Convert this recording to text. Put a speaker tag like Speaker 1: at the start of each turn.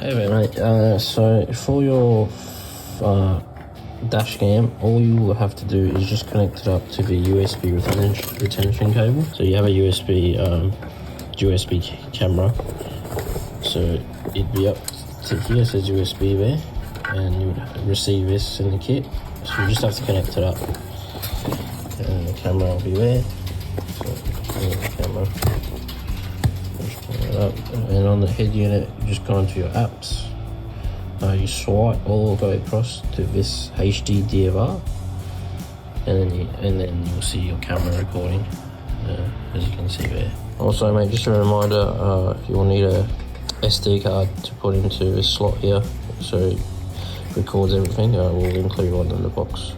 Speaker 1: Hey there, mate. So for your dash cam, all you will have to do is just connect it up to the USB retention cable. So you have a USB camera. So it'd be up to here, says USB there, and you would receive this in the kit. So you just have to connect it up, and the camera will be there. So the camera. Up. And on the head unit, you just go into your apps, you swipe all the way across to this HD DVR, and then you'll see your camera recording, as you can see there. Also, mate, just a reminder, you'll need a SD card to put into this slot here, so it records everything. We'll include one in the box.